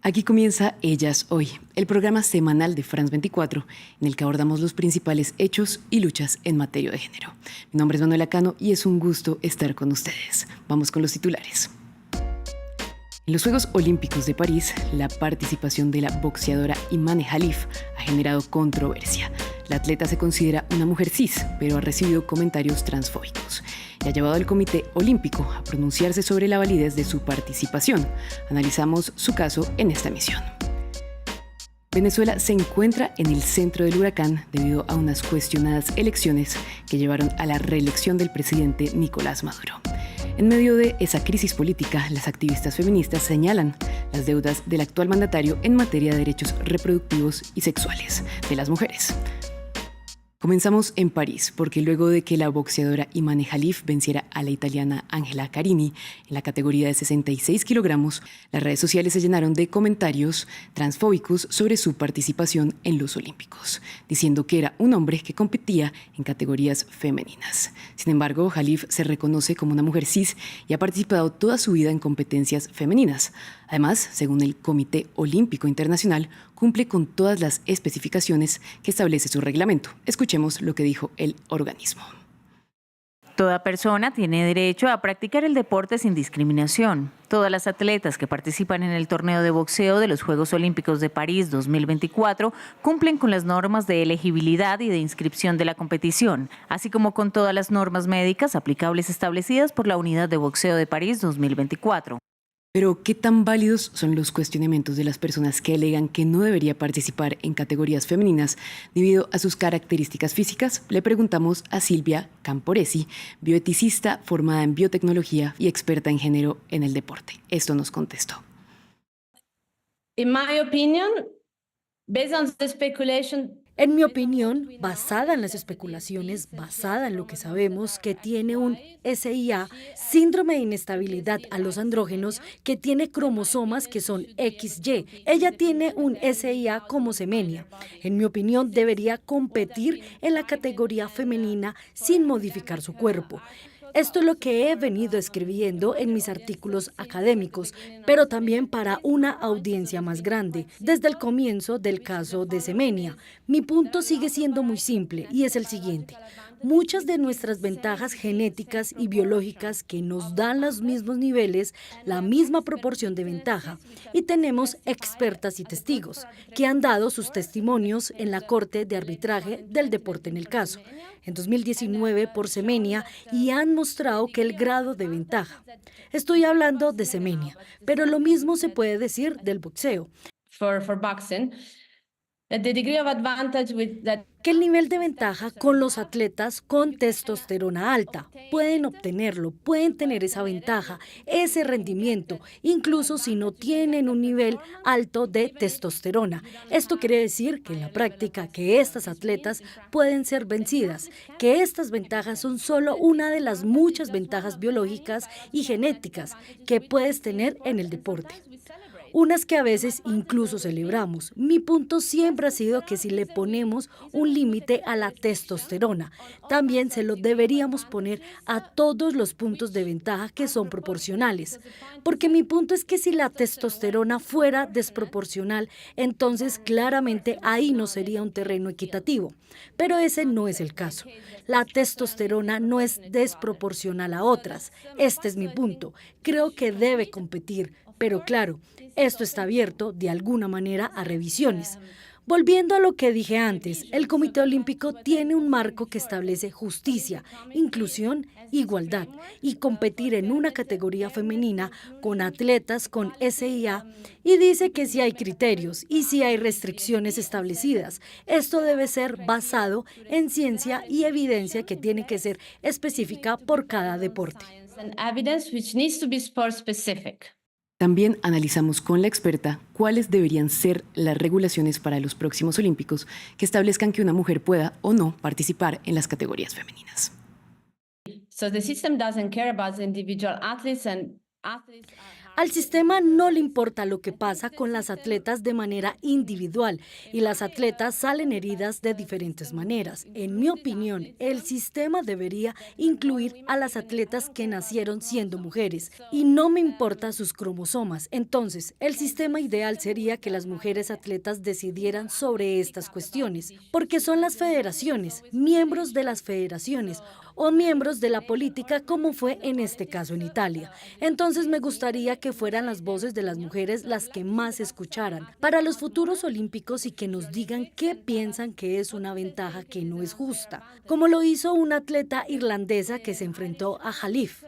Aquí comienza Ellas Hoy, el programa semanal de France 24, en el que abordamos los principales hechos y luchas en materia de género. Mi nombre es Manuela Cano y es un gusto estar con ustedes. Vamos con los titulares. En los Juegos Olímpicos de París, la participación de la boxeadora Imane Khalif ha generado controversia. La atleta se considera una mujer cis, pero ha recibido comentarios transfóbicos y ha llevado al Comité Olímpico a pronunciarse sobre la validez de su participación. Analizamos su caso en esta emisión. Venezuela se encuentra en el centro del huracán debido a unas cuestionadas elecciones que llevaron a la reelección del presidente Nicolás Maduro. En medio de esa crisis política, las activistas feministas señalan las deudas del actual mandatario en materia de derechos reproductivos y sexuales de las mujeres. Comenzamos en París, porque luego de que la boxeadora Imane Khalif venciera a la italiana Angela Carini en la categoría de 66 kilogramos, las redes sociales se llenaron de comentarios transfóbicos sobre su participación en los Olímpicos, diciendo que era un hombre que competía en categorías femeninas. Sin embargo, Khalif se reconoce como una mujer cis y ha participado toda su vida en competencias femeninas. Además, según el Comité Olímpico Internacional, cumple con todas las especificaciones que establece su reglamento. Escuchemos lo que dijo el organismo. Toda persona tiene derecho a practicar el deporte sin discriminación. Todas las atletas que participan en el torneo de boxeo de los Juegos Olímpicos de París 2024 cumplen con las normas de elegibilidad y de inscripción de la competición, así como con todas las normas médicas aplicables establecidas por la Unidad de Boxeo de París 2024. Pero, ¿qué tan válidos son los cuestionamientos de las personas que alegan que no debería participar en categorías femeninas debido a sus características físicas? Le preguntamos a Silvia Camporesi, bioeticista formada en biotecnología y experta en género en el deporte. Esto nos contestó. En mi opinión, basada en las especulaciones, basada en lo que sabemos, que tiene un SIA, síndrome de inestabilidad a los andrógenos, que tiene cromosomas que son XY. Ella tiene un SIA como Semenia. En mi opinión, debería competir en la categoría femenina sin modificar su cuerpo. Esto es lo que he venido escribiendo en mis artículos académicos, pero también para una audiencia más grande, desde el comienzo del caso de Semenia. Mi punto sigue siendo muy simple y es el siguiente. Muchas de nuestras ventajas genéticas y biológicas que nos dan los mismos niveles, la misma proporción de ventaja. Y tenemos expertas y testigos que han dado sus testimonios en la Corte de Arbitraje del Deporte en el caso, en 2019 por Semenia, y han mostrado que el grado de ventaja. Estoy hablando de Semenia, pero lo mismo se puede decir del boxeo. Que el nivel de ventaja con los atletas con testosterona alta pueden obtenerlo, pueden tener esa ventaja, ese rendimiento, incluso si no tienen un nivel alto de testosterona. Esto quiere decir que en la práctica que estas atletas pueden ser vencidas, que estas ventajas son solo una de las muchas ventajas biológicas y genéticas que puedes tener en el deporte. Unas que a veces incluso celebramos. Mi punto siempre ha sido que si le ponemos un límite a la testosterona, también se lo deberíamos poner a todos los puntos de ventaja que son proporcionales. Porque mi punto es que si la testosterona fuera desproporcional, entonces claramente ahí no sería un terreno equitativo. Pero ese no es el caso. La testosterona no es desproporcional a otras. Este es mi punto. Creo que debe competir. Pero claro, esto está abierto de alguna manera a revisiones. Volviendo a lo que dije antes, el Comité Olímpico tiene un marco que establece justicia, inclusión, igualdad y competir en una categoría femenina con atletas con SIA y dice que sí hay criterios y sí hay restricciones establecidas. Esto debe ser basado en ciencia y evidencia que tiene que ser específica por cada deporte. También analizamos con la experta cuáles deberían ser las regulaciones para los próximos Olímpicos que establezcan que una mujer pueda o no participar en las categorías femeninas. Al sistema no le importa lo que pasa con las atletas de manera individual y las atletas salen heridas de diferentes maneras. En mi opinión, el sistema debería incluir a las atletas que nacieron siendo mujeres y no me importa sus cromosomas. Entonces, el sistema ideal sería que las mujeres atletas decidieran sobre estas cuestiones, porque son las federaciones, miembros de las federaciones o miembros de la política, como fue en este caso en Italia. Entonces me gustaría que fueran las voces de las mujeres las que más se escucharan para los futuros olímpicos y que nos digan qué piensan que es una ventaja que no es justa, como lo hizo una atleta irlandesa que se enfrentó a Jalif,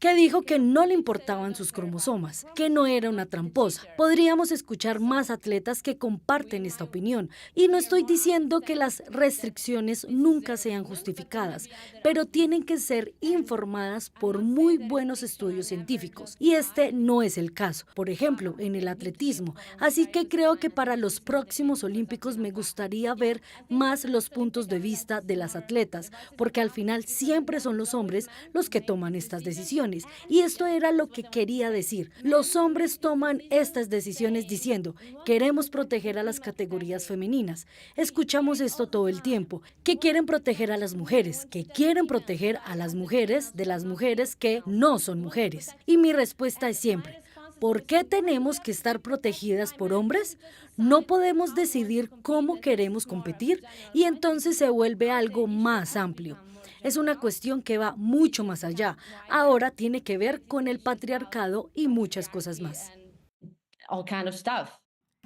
que dijo que no le importaban sus cromosomas, que no era una tramposa. Podríamos escuchar más atletas que comparten esta opinión. Y no estoy diciendo que las restricciones nunca sean justificadas, pero tienen que ser informadas por muy buenos estudios científicos. Y este no es el caso, por ejemplo, en el atletismo. Así que creo que para los próximos Olímpicos me gustaría ver más los puntos de vista de las atletas, porque al final siempre son los hombres los que toman estas decisiones. Y esto era lo que quería decir. Los hombres toman estas decisiones diciendo, queremos proteger a las categorías femeninas. Escuchamos esto todo el tiempo, que quieren proteger a las mujeres, que quieren proteger a las mujeres de las mujeres que no son mujeres. Y mi respuesta es siempre, ¿por qué tenemos que estar protegidas por hombres? No podemos decidir cómo queremos competir y entonces se vuelve algo más amplio. Es una cuestión que va mucho más allá. Ahora tiene que ver con el patriarcado y muchas cosas más.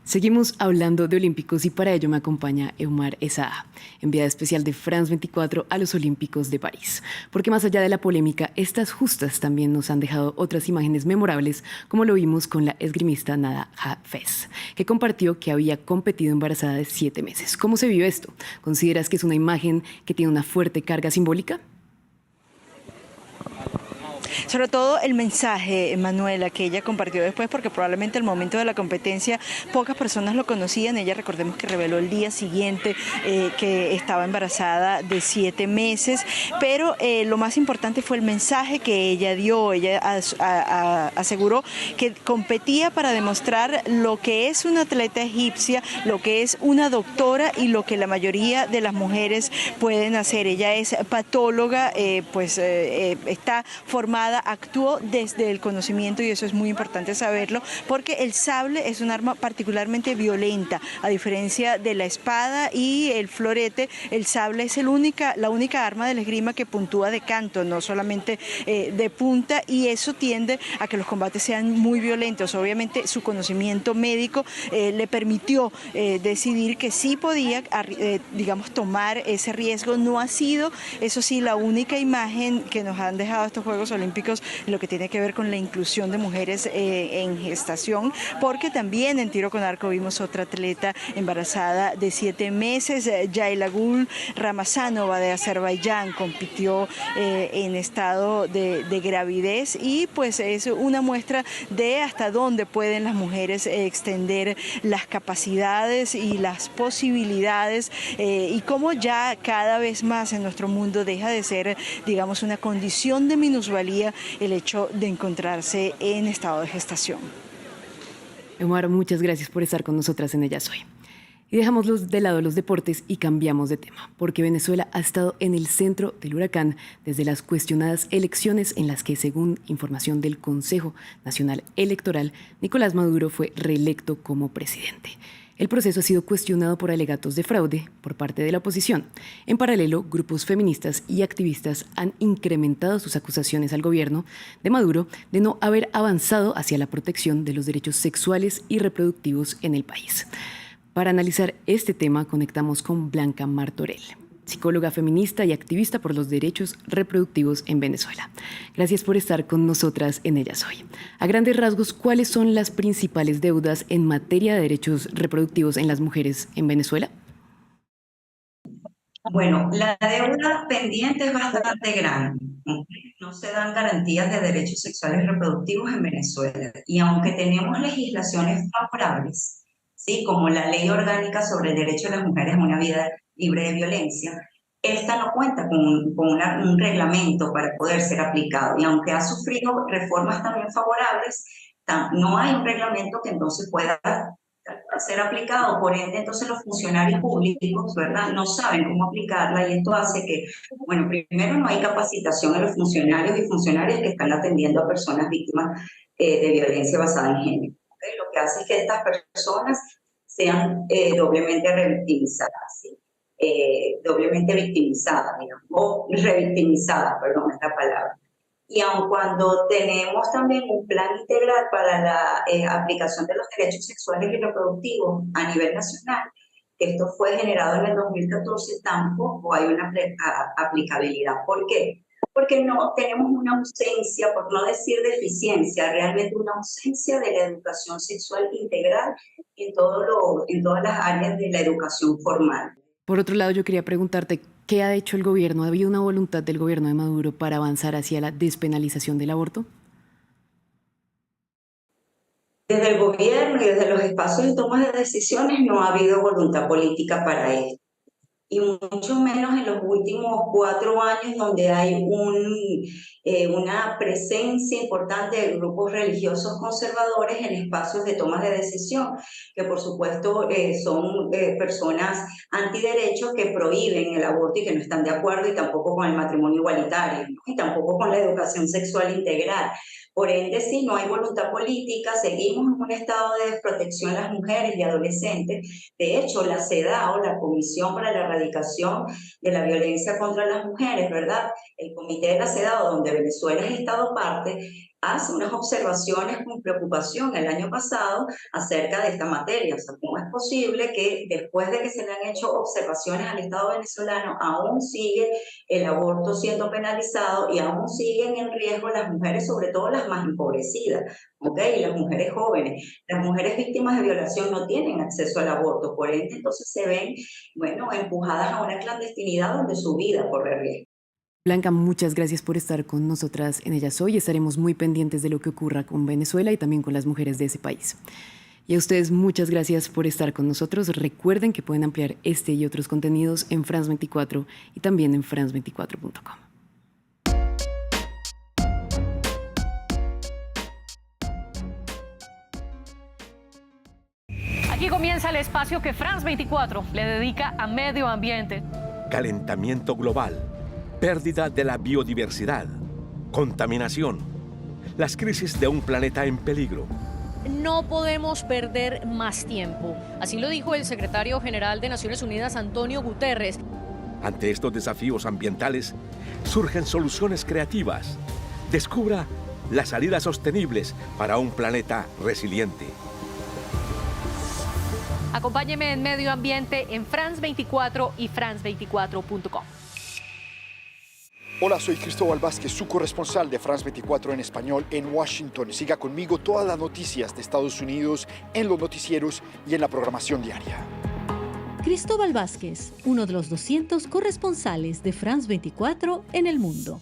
Seguimos hablando de olímpicos y para ello me acompaña Eumar Esaá, enviada especial de France 24 a los Olímpicos de París. Porque más allá de la polémica, estas justas también nos han dejado otras imágenes memorables, como lo vimos con la esgrimista Nada Hafez, que compartió que había competido embarazada de 7 meses. ¿Cómo se vive esto? ¿Consideras que es una imagen que tiene una fuerte carga simbólica? Sobre todo el mensaje, Manuela, que ella compartió después, porque probablemente al momento de la competencia pocas personas lo conocían. Ella, recordemos que reveló el día siguiente que estaba embarazada de 7 meses, pero lo más importante fue el mensaje que ella dio. Ella aseguró que competía para demostrar lo que es una atleta egipcia, lo que es una doctora y lo que la mayoría de las mujeres pueden hacer. Ella es patóloga, está formada, actuó desde el conocimiento y eso es muy importante saberlo, porque el sable es un arma particularmente violenta, a diferencia de la espada y el florete. El sable es la única arma de la esgrima que puntúa de canto, no solamente de punta, y eso tiende a que los combates sean muy violentos. Obviamente su conocimiento médico le permitió decidir que sí podía, tomar ese riesgo. No ha sido, eso sí, la única imagen que nos han dejado estos Juegos Olímpicos, lo que tiene que ver con la inclusión de mujeres en gestación, porque también en tiro con arco vimos otra atleta embarazada de 7 meses, Yailagul Ramazanova de Azerbaiyán, compitió en estado de gravidez, y pues es una muestra de hasta dónde pueden las mujeres extender las capacidades y las posibilidades, y cómo ya cada vez más en nuestro mundo deja de ser, digamos, una condición de minusvalía el hecho de encontrarse en estado de gestación. Eumar, muchas gracias por estar con nosotras en Ellas Hoy. Y dejamos de lado los deportes y cambiamos de tema, porque Venezuela ha estado en el centro del huracán desde las cuestionadas elecciones en las que, según información del Consejo Nacional Electoral, Nicolás Maduro fue reelecto como presidente. El proceso ha sido cuestionado por alegatos de fraude por parte de la oposición. En paralelo, grupos feministas y activistas han incrementado sus acusaciones al gobierno de Maduro de no haber avanzado hacia la protección de los derechos sexuales y reproductivos en el país. Para analizar este tema, conectamos con Blanca Martorell, psicóloga feminista y activista por los derechos reproductivos en Venezuela. Gracias por estar con nosotras en Ellas Hoy. A grandes rasgos, ¿cuáles son las principales deudas en materia de derechos reproductivos en las mujeres en Venezuela? Bueno, la deuda pendiente es bastante grande. No se dan garantías de derechos sexuales y reproductivos en Venezuela. Y aunque tenemos legislaciones favorables, ¿sí?, como la Ley Orgánica sobre el Derecho de las Mujeres a una Vida Libre de Violencia, esta no cuenta con un reglamento para poder ser aplicado. Y aunque ha sufrido reformas también favorables, no hay un reglamento que entonces pueda ser aplicado, por ende entonces los funcionarios públicos, ¿verdad?, no saben cómo aplicarla, y esto hace que, bueno, primero no hay capacitación a los funcionarios y funcionarias que están atendiendo a personas víctimas de violencia basada en género. ¿Okay? Lo que hace es que estas personas sean doblemente revictimizadas, ¿sí? Doblemente victimizadas, digamos, o revictimizadas, perdón, es la palabra. Y aun cuando tenemos también un plan integral para la aplicación de los derechos sexuales y reproductivos a nivel nacional, que esto fue generado en el 2014, tampoco hay una aplicabilidad. ¿Por qué? Porque no tenemos una ausencia, por no decir deficiencia, realmente una ausencia de la educación sexual integral en todas las áreas de la educación formal. Por otro lado, yo quería preguntarte, ¿qué ha hecho el gobierno? ¿Ha habido una voluntad del gobierno de Maduro para avanzar hacia la despenalización del aborto? Desde el gobierno y desde los espacios de toma de decisiones no ha habido voluntad política para esto. Y mucho menos en los últimos 4 años, donde hay una presencia importante de grupos religiosos conservadores en espacios de toma de decisión, que por supuesto son personas antiderechos que prohíben el aborto y que no están de acuerdo, y tampoco con el matrimonio igualitario, ¿no? Y tampoco con la educación sexual integral. Por ende, si no hay voluntad política, seguimos en un estado de desprotección las mujeres y adolescentes. De hecho, la CEDAW, la Comisión para la Erradicación de la Violencia contra las Mujeres, ¿verdad?, el comité de la CEDAW, donde Venezuela es estado parte, hace unas observaciones con preocupación el año pasado acerca de esta materia. O sea, ¿cómo es posible que después de que se le han hecho observaciones al Estado venezolano, aún sigue el aborto siendo penalizado y aún siguen en riesgo las mujeres, sobre todo las más empobrecidas, ¿ok? Y las mujeres jóvenes? Las mujeres víctimas de violación no tienen acceso al aborto, por ende entonces se ven, bueno, empujadas a una clandestinidad donde su vida corre riesgo. Blanca, muchas gracias por estar con nosotras en Ellas Hoy. Estaremos muy pendientes de lo que ocurra con Venezuela y también con las mujeres de ese país. Y a ustedes muchas gracias por estar con nosotros. Recuerden que pueden ampliar este y otros contenidos en France 24 y también en france24.com. Aquí comienza el espacio que France 24 le dedica a medio ambiente. Calentamiento global, pérdida de la biodiversidad, contaminación, las crisis de un planeta en peligro. No podemos perder más tiempo. Así lo dijo el secretario general de Naciones Unidas, Antonio Guterres. Ante estos desafíos ambientales, surgen soluciones creativas. Descubra las salidas sostenibles para un planeta resiliente. Acompáñeme en Medio Ambiente en France 24 y france24.com. Hola, soy Cristóbal Vázquez, su corresponsal de France 24 en español en Washington. Siga conmigo todas las noticias de Estados Unidos en los noticieros y en la programación diaria. Cristóbal Vázquez, uno de los 200 corresponsales de France 24 en el mundo.